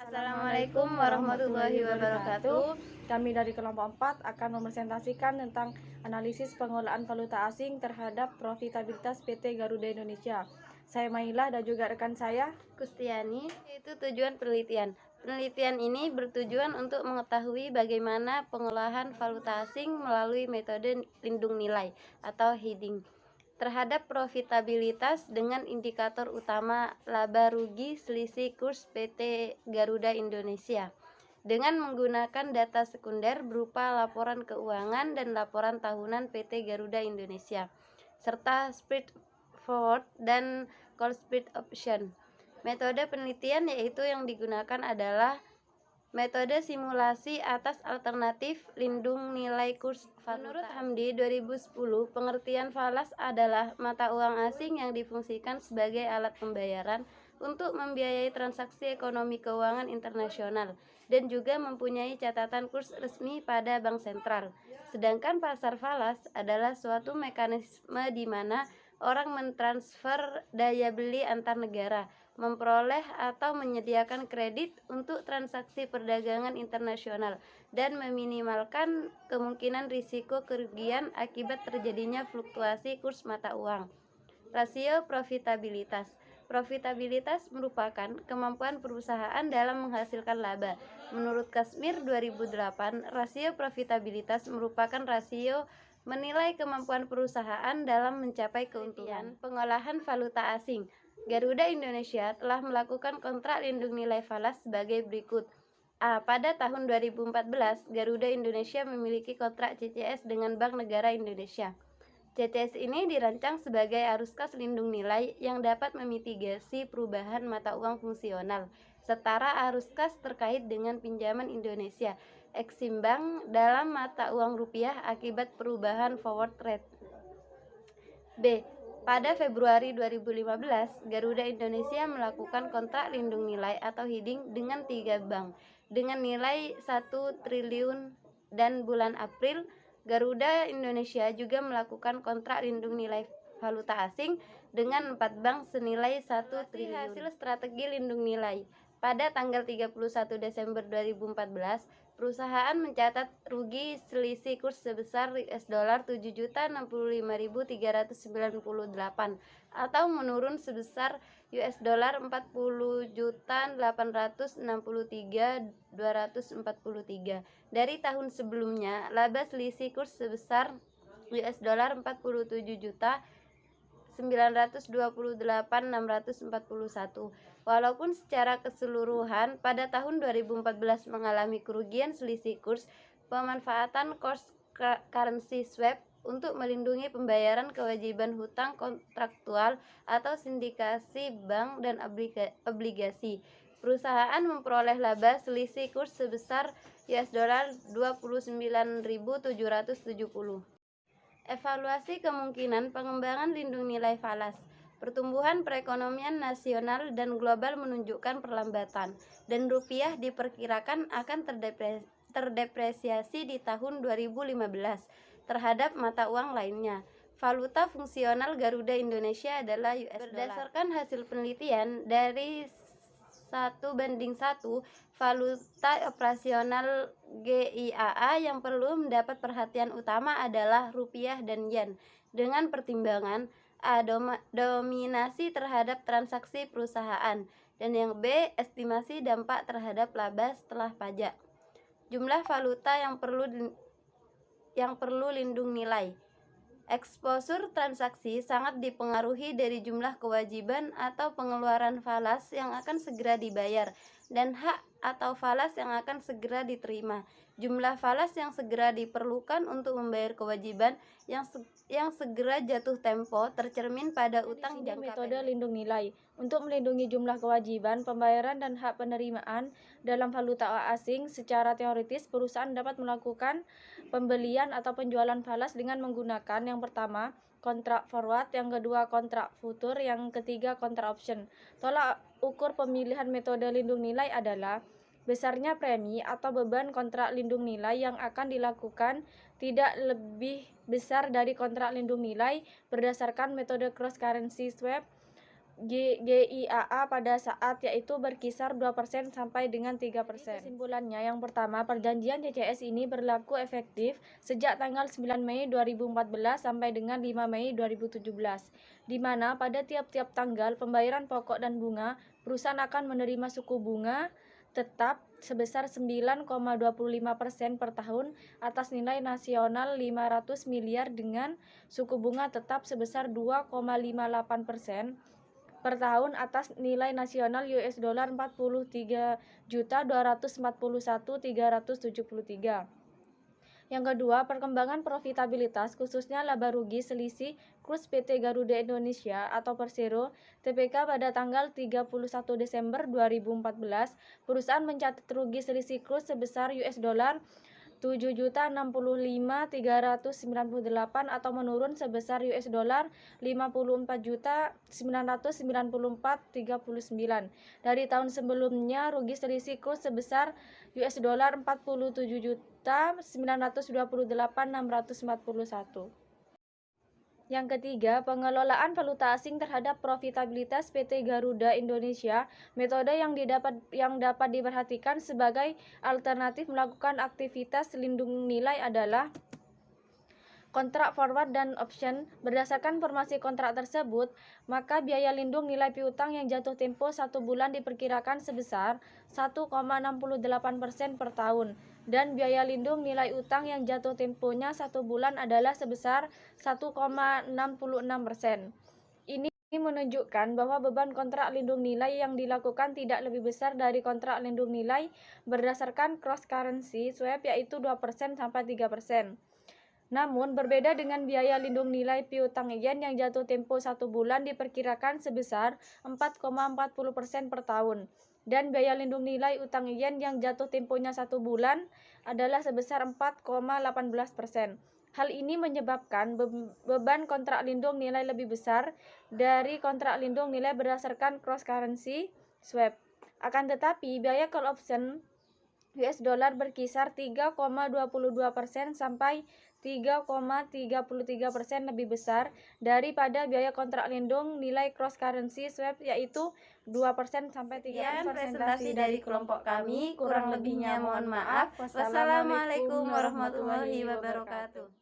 Assalamualaikum warahmatullahi wabarakatuh. Kami dari kelompok 4 akan mempresentasikan tentang analisis pengolahan valuta asing terhadap profitabilitas PT Garuda Indonesia. Saya Mailah dan juga rekan saya Kustiani, yaitu tujuan penelitian. Penelitian ini bertujuan untuk mengetahui bagaimana pengolahan valuta asing melalui metode lindung nilai atau hedging terhadap profitabilitas dengan indikator utama laba rugi selisih kurs PT Garuda Indonesia dengan menggunakan data sekunder berupa laporan keuangan dan laporan tahunan PT Garuda Indonesia serta spread forward dan call spread option. Metode penelitian yaitu yang digunakan adalah metode simulasi atas alternatif lindung nilai kurs valuta. Menurut Hamdi 2010, pengertian falas adalah mata uang asing yang difungsikan sebagai alat pembayaran untuk membiayai transaksi ekonomi keuangan internasional dan juga mempunyai catatan kurs resmi pada bank sentral. Sedangkan pasar falas adalah suatu mekanisme di mana orang mentransfer daya beli antar negara, memperoleh atau menyediakan kredit untuk transaksi perdagangan internasional dan meminimalkan kemungkinan risiko kerugian akibat terjadinya fluktuasi kurs mata uang. Rasio profitabilitas. Profitabilitas merupakan kemampuan perusahaan dalam menghasilkan laba. Menurut Kasmir 2008, rasio profitabilitas merupakan rasio menilai kemampuan perusahaan dalam mencapai keuntungan. Pengolahan valuta asing. Garuda Indonesia telah melakukan kontrak lindung nilai falas sebagai berikut. A. Pada tahun 2014, Garuda Indonesia memiliki kontrak CCS dengan Bank Negara Indonesia. CCS ini dirancang sebagai arus kas lindung nilai yang dapat memitigasi perubahan mata uang fungsional setara arus kas terkait dengan pinjaman Indonesia eksimbang dalam mata uang rupiah akibat perubahan forward rate. B. Pada Februari 2015, Garuda Indonesia melakukan kontrak lindung nilai atau hedging dengan 3 bank dengan nilai 1 triliun dan bulan April Garuda Indonesia juga melakukan kontrak lindung nilai valuta asing dengan 4 bank senilai 1 triliun. Hasil strategi lindung nilai. Pada tanggal 31 Desember 2014, perusahaan mencatat rugi selisih kurs sebesar $765.398 atau menurun sebesar $40.863.243 dari tahun sebelumnya. Laba selisih kurs sebesar $47.928.641. Walaupun secara keseluruhan pada tahun 2014 mengalami kerugian selisih kurs, pemanfaatan cross currency swap untuk melindungi pembayaran kewajiban hutang kontraktual atau sindikasi bank dan obligasi. Perusahaan memperoleh laba selisih kurs sebesar $29.770. Evaluasi kemungkinan pengembangan lindung nilai falas. Pertumbuhan perekonomian nasional dan global menunjukkan perlambatan, dan rupiah diperkirakan akan terdepresiasi di tahun 2015 terhadap mata uang lainnya. Valuta fungsional Garuda Indonesia adalah US dollar. Berdasarkan hasil penelitian dari 1:1, valuta operasional GIAA yang perlu mendapat perhatian utama adalah rupiah dan yen dengan pertimbangan A. Dominasi terhadap transaksi perusahaan, dan yang B. Estimasi dampak terhadap laba setelah pajak. Jumlah valuta yang perlu lindung nilai. Eksposur transaksi sangat dipengaruhi dari jumlah kewajiban atau pengeluaran falas yang akan segera dibayar dan hak atau falas yang akan segera diterima. Jumlah falas yang segera diperlukan untuk membayar kewajiban yang segera jatuh tempo tercermin pada utang jangka metode pendek. lindung nilai untuk melindungi jumlah kewajiban, pembayaran dan hak penerimaan dalam valuta asing. Secara teoritis, perusahaan dapat melakukan pembelian atau penjualan falas dengan menggunakan yang pertama kontrak forward, yang kedua kontrak futur, yang ketiga kontrak option. Tolak ukur pemilihan metode lindung nilai adalah besarnya premi atau beban kontrak lindung nilai yang akan dilakukan tidak lebih besar dari kontrak lindung nilai berdasarkan metode cross currency swap GIAA pada saat yaitu berkisar 2% sampai dengan 3%. Kesimpulannya, yang pertama, perjanjian CCS ini berlaku efektif sejak tanggal 9 Mei 2014 sampai dengan 5 Mei 2017, di mana pada tiap-tiap tanggal pembayaran pokok dan bunga, perusahaan akan menerima suku bunga tetap sebesar 9,25% per tahun atas nilai nasional 500 miliar dengan suku bunga tetap sebesar 2,58% per tahun atas nilai nasional US dollar 43.241.373. Yang kedua, perkembangan profitabilitas khususnya laba rugi selisih KRUS PT Garuda Indonesia atau Persero TPK pada tanggal 31 Desember 2014, perusahaan mencatat rugi selisih KRUS sebesar US dollar 7.065.398 atau menurun sebesar US dollar 54.994.39. Dari tahun sebelumnya, rugi selisih KRUS sebesar US dollar 47.928.641. Yang ketiga, pengelolaan valuta asing terhadap profitabilitas PT Garuda Indonesia. Metode yang dapat diperhatikan sebagai alternatif melakukan aktivitas lindung nilai adalah kontrak forward dan option. Berdasarkan formasi kontrak tersebut, maka biaya lindung nilai piutang yang jatuh tempo 1 bulan diperkirakan sebesar 1,68% per tahun, dan biaya lindung nilai utang yang jatuh temponya 1 bulan adalah sebesar 1,66%. Ini menunjukkan bahwa beban kontrak lindung nilai yang dilakukan tidak lebih besar dari kontrak lindung nilai berdasarkan cross currency swap, yaitu 2% sampai 3%. Namun, berbeda dengan biaya lindung nilai piutang yen yang jatuh tempo 1 bulan diperkirakan sebesar 4,40% per tahun, dan biaya lindung nilai utang yen yang jatuh temponya 1 bulan adalah sebesar 4,18%. Hal ini menyebabkan beban kontrak lindung nilai lebih besar dari kontrak lindung nilai berdasarkan cross currency swap. Akan tetapi, biaya call option US dollar berkisar 3,22% sampai 3,33% lebih besar daripada biaya kontrak lindung nilai cross currency swap, yaitu 2% sampai 3%. Sekian presentasi dari kelompok kami, kurang lebihnya mohon maaf. Wassalamualaikum warahmatullahi wabarakatuh.